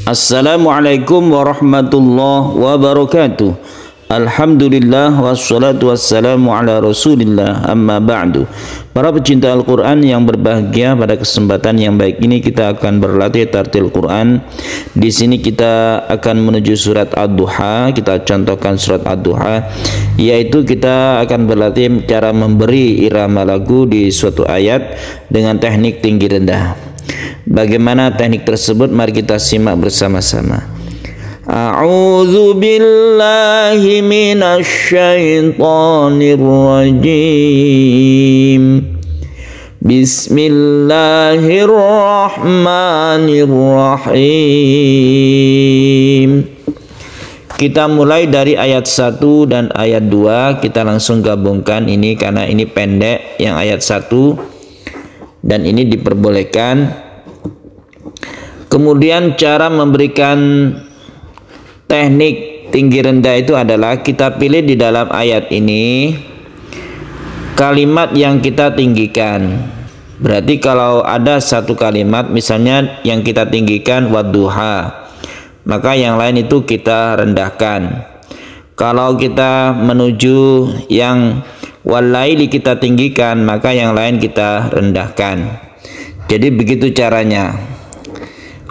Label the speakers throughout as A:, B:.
A: Assalamualaikum warahmatullahi wabarakatuh. Alhamdulillah wassalatu wassalamu ala rasulillah, amma ba'du. Para pecinta Al-Quran yang berbahagia, pada kesempatan yang baik ini kita akan berlatih tartil Quran. Di sini kita akan menuju surat Ad-Duha. Kita contohkan surat Ad-Duha, yaitu kita akan berlatih cara memberi irama lagu di suatu ayat dengan teknik tinggi rendah. Bagaimana teknik tersebut? Mari kita simak bersama-sama. A'udzu billahi minasy syaithanir rajim. Bismillahirrahmanirrahim. Kita mulai dari ayat 1 dan ayat 2. Kita langsung gabungkan ini karena ini pendek, yang ayat 1 dan ini diperbolehkan. Kemudian cara memberikan teknik tinggi rendah itu adalah kita pilih di dalam ayat ini kalimat yang kita tinggikan. Berarti kalau ada satu kalimat misalnya yang kita tinggikan wadduha, maka yang lain itu kita rendahkan. Kalau kita menuju yang walaili kita tinggikan, maka yang lain kita rendahkan. Jadi begitu caranya.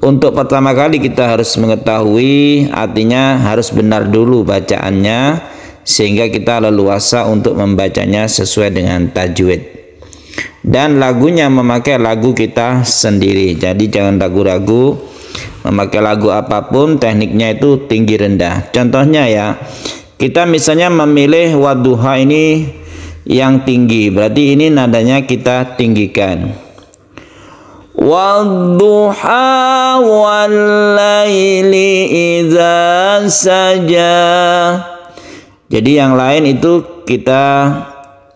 A: Untuk pertama kali kita harus mengetahui, artinya harus benar dulu bacaannya sehingga kita leluasa untuk membacanya sesuai dengan tajwid. Dan lagunya memakai lagu kita sendiri. Jadi jangan ragu-ragu memakai lagu apapun, tekniknya itu tinggi rendah. Contohnya ya, kita misalnya memilih wadduha ini yang tinggi, berarti ini nadanya kita tinggikan. Wadduha wallaili idza saja. Jadi yang lain itu kita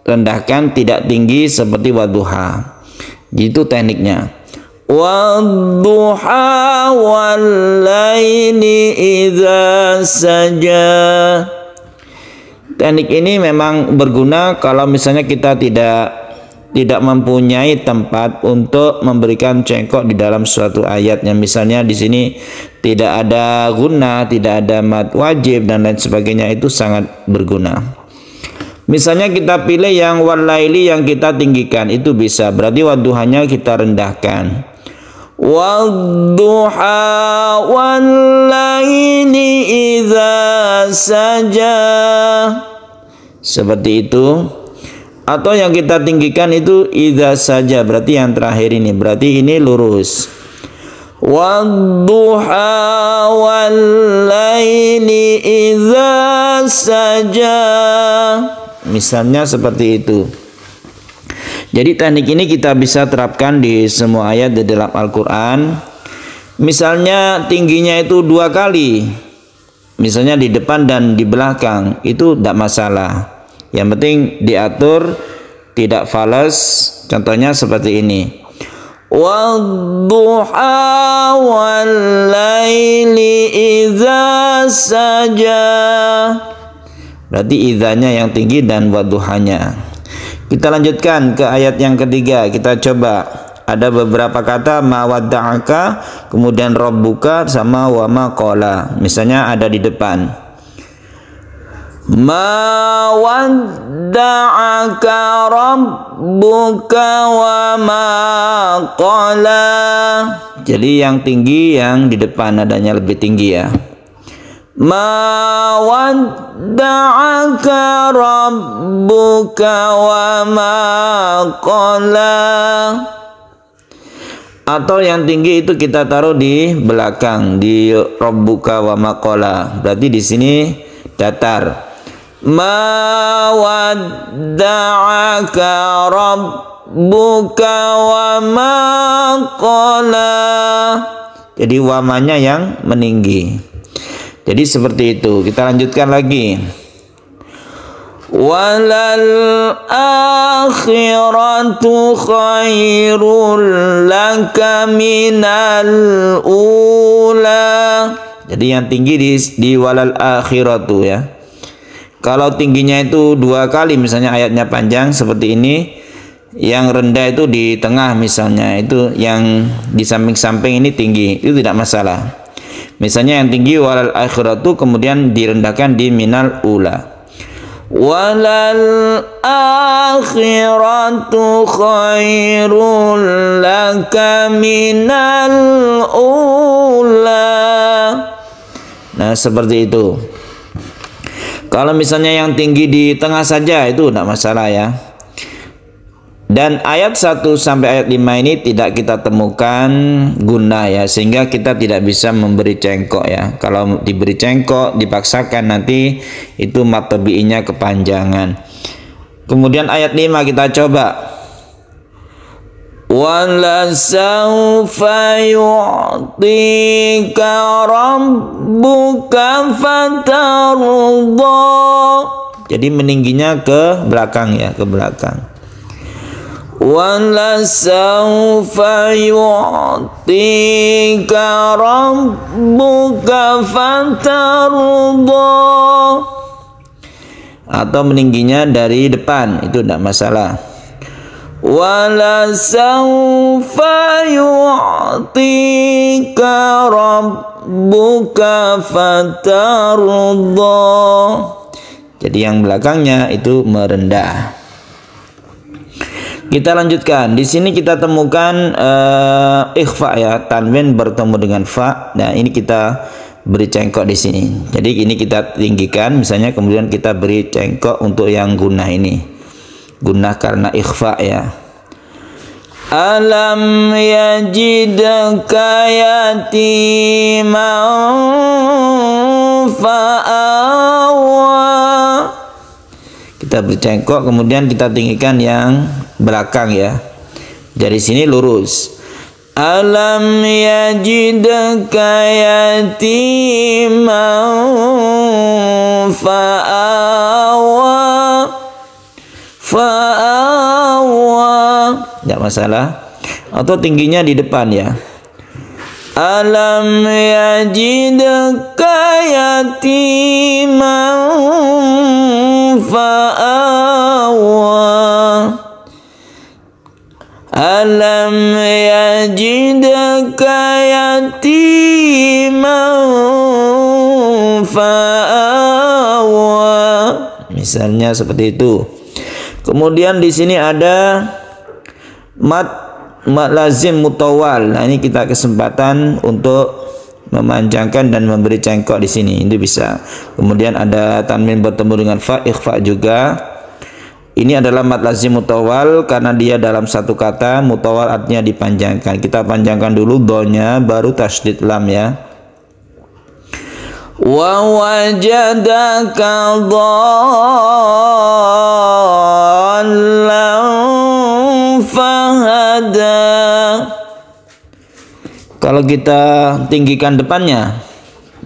A: rendahkan, tidak tinggi seperti wadduha. Gitu tekniknya. Wadduha wallaili idza saja. Teknik ini memang berguna kalau misalnya kita tidak mempunyai tempat untuk memberikan cengkok di dalam suatu ayatnya. Misalnya di sini tidak ada gunnah, tidak ada mad wajib dan lain sebagainya, itu sangat berguna. Misalnya kita pilih yang walaili yang kita tinggikan, itu bisa, berarti wadduhanya kita rendahkan. Wadduha walaili idza saja. Seperti itu. Atau yang kita tinggikan itu idza saja, berarti yang terakhir ini, berarti ini lurus. Wadduha wallaili idza saja. Misalnya seperti itu. Jadi teknik ini kita bisa terapkan di semua ayat di dalam Al-Quran. Misalnya tingginya itu 2 kali, misalnya di depan dan di belakang, itu tidak masalah. Yang penting diatur, tidak falas. Contohnya seperti ini. Wadduha wallaili idza saja. Berarti idzanya yang tinggi dan wadduhanya. Kita lanjutkan ke ayat yang ketiga. Kita coba. Ada beberapa kata ma wadda'aka, kemudian rabbuka sama wa ma qala. Misalnya ada di depan. Ma wadda'aka rabbuka wa ma qala. Jadi yang tinggi yang di depan nadanya lebih tinggi ya. Ma wadda'aka rabbuka wa ma qala. Atau yang tinggi itu kita taruh di belakang, di rabbuka wa ma qala. Berarti di sini datar. Ma wadda'aka rabbuka wa ma qala. Jadi wamanya yang meninggi. Jadi seperti itu. Kita lanjutkan lagi. Walal akhiratu khairul laka minal ula. Jadi yang tinggi di walal akhiratu ya. Kalau tingginya itu 2 kali, misalnya ayatnya panjang seperti ini, yang rendah itu di tengah misalnya, itu yang di samping-samping ini tinggi, itu tidak masalah. Misalnya yang tinggi walal akhiratu, kemudian direndahkan di minal ula. Walal akhiratu khairul laka minal ula. Nah, seperti itu. Kalau misalnya yang tinggi di tengah saja itu tidak masalah ya. Dan ayat 1 sampai ayat 5 ini tidak kita temukan guna ya, sehingga kita tidak bisa memberi cengkok ya. Kalau diberi cengkok dipaksakan nanti itu mad tabi'inya kepanjangan. Kemudian ayat 5 kita coba. Wala sawfa yu'tika rabbuka fatarudha. Jadi meningginya ke belakang ya, ke belakang. Wala sawfa yu'tika rabbuka fatarudha. Atau meningginya dari depan, itu tidak masalah. Wala sawfa yu'tika rabbuka fatarudha. Jadi yang belakangnya itu merendah. Kita lanjutkan. Di sini kita temukan ikhfa ya, tanwin bertemu dengan fa. Nah, ini kita beri cengkok di sini. Jadi ini kita tinggikan, misalnya, kemudian kita beri cengkok untuk yang gunnah ini. Gunnah karena ikhfa ya. Alam yajidka yatiman fa'awa. Kita beri cengkok, kemudian kita tinggikan yang belakang ya. Dari sini lurus. Alam yajidka yatiman fa'awa. Tidak masalah. Atau tingginya di depan ya. Alam yajidka yatiman fa'awa. Alam yajidka yatiman fa'awa. Misalnya seperti itu. Kemudian di sini ada mad lazim mutawal. Nah, ini kita kesempatan untuk memanjangkan dan memberi cengkok di sini. Itu bisa. Kemudian ada tanwin bertemu dengan fa, ikhfa juga. Ini adalah mad lazim mutawal karena dia dalam satu kata. Mutawal artinya dipanjangkan. Kita panjangkan dulu donya, baru tasydid lam ya. Wa wajadaka dhallan fahada. Kalau kita tinggikan depannya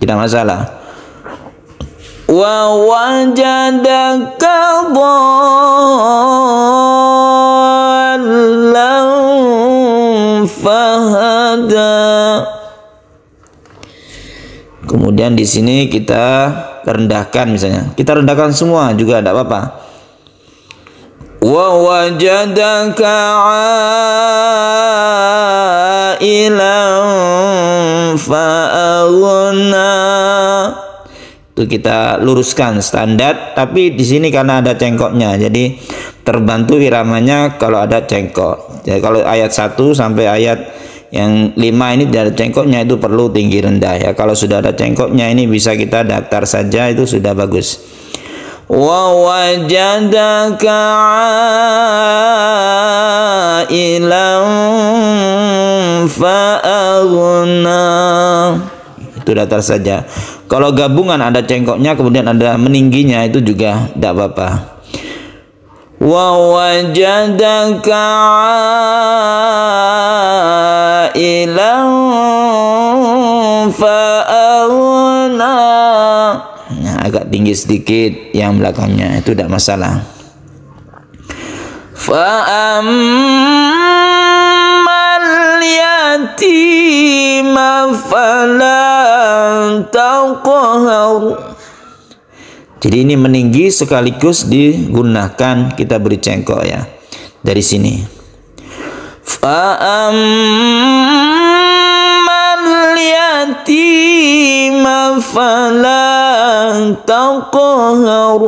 A: tidak masalah. Wa wajadaka dhallan fahada. Kemudian di sini kita rendahkan, misalnya kita rendahkan semua juga tidak apa-apa. Wa wajadaka ailan fa'aghna. Itu kita luruskan standar, tapi di sini karena ada cengkoknya, jadi terbantu iramanya kalau ada cengkok. Jadi kalau ayat 1 sampai ayat yang 5 ini dari cengkoknya itu perlu tinggi rendah ya. Kalau sudah ada cengkoknya ini bisa kita datar saja, itu sudah bagus. Wa wajadaka ailan fa'aghna. Itu datar saja. Kalau gabungan ada cengkoknya kemudian ada meningginya, itu juga tidak apa-apa. Wa wajadaka ailan fa'aghna. Nah, agak tinggi sedikit yang belakangnya, itu tidak masalah. Fa'ammal yatima falan taqhar. Jadi ini meninggi sekaligus digunakan, kita beri cengkok ya. Dari sini. Fa'ammal yatima فلا تقهر.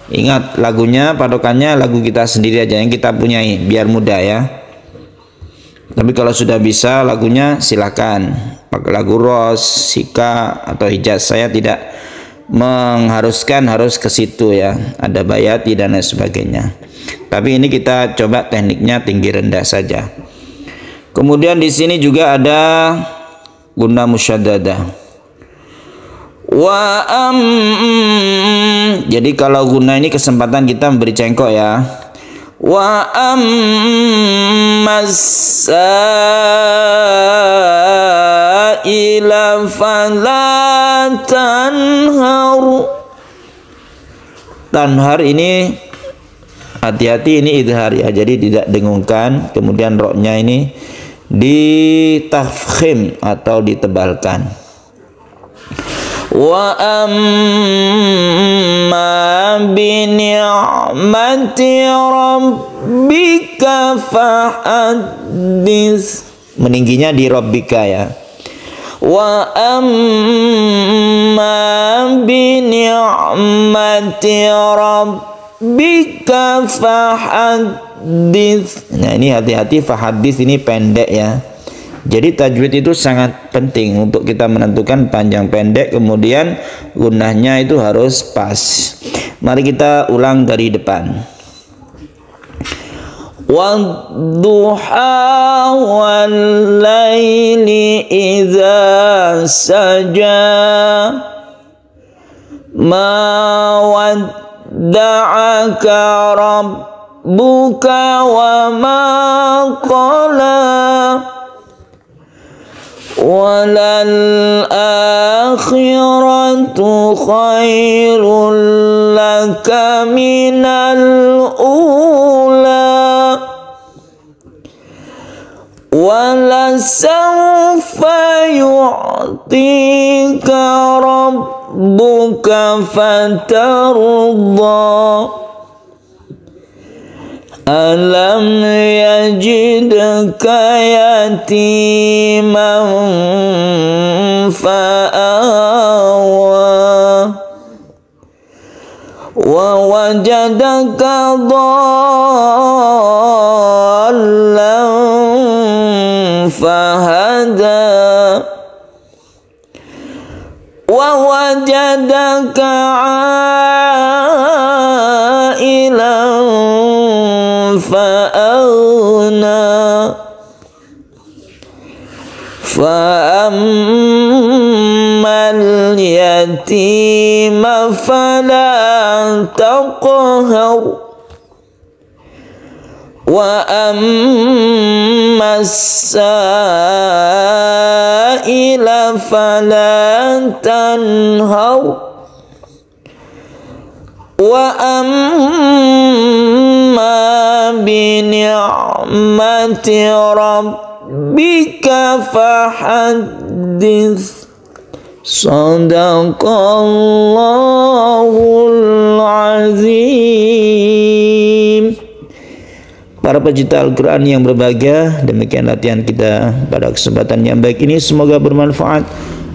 A: Ingat lagunya, patokannya lagu kita sendiri aja yang kita punyai biar mudah ya. Tapi kalau sudah bisa lagunya silakan pakai lagu Ros, Sika atau Hijaz. Saya tidak mengharuskan harus ke situ ya. Ada Bayati dan lain sebagainya. Tapi ini kita coba tekniknya tinggi rendah saja. Kemudian di sini juga ada guna musyaddadah. Jadi kalau guna ini kesempatan kita memberi cengkok ya. Wa ammassaila fala tanharu. Tanhar ini hati-hati, ini idhar ya, jadi tidak dengungkan. Kemudian roknya ini ditafkhim atau ditebalkan. Wa amma bi ni'mati rabbika fahaddits. Meningginya di rabbika ya. Wa amma bi ni'mati rabbika fahaddits. Nah ini hati-hati, fahaddits ini pendek ya. Jadi tajwid itu sangat penting untuk kita menentukan panjang pendek, kemudian gunahnya itu harus pas. Mari kita ulang dari depan. Wadduha wal laili idza saja ma wadda'aka rabbuka wa ma qala walal akhiratu khairul laka minal ula wala sawfa yu'tika rabbuka fatarda. Alam yajidka yatiman fa'awa wa wajadaka dhallan fahada wa wajadaka ailan fa'aghna fa'ammal yatima fala taqhar wa ammas sa'ila fala tanhar wa amma bi ni'mati rabbika fahaddits. Shadaqallahul azim. Para pecinta Al-Quran yang berbahagia, demikian latihan kita pada kesempatan yang baik ini, semoga bermanfaat.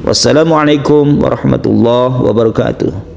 A: Wassalamualaikum warahmatullahi wabarakatuh.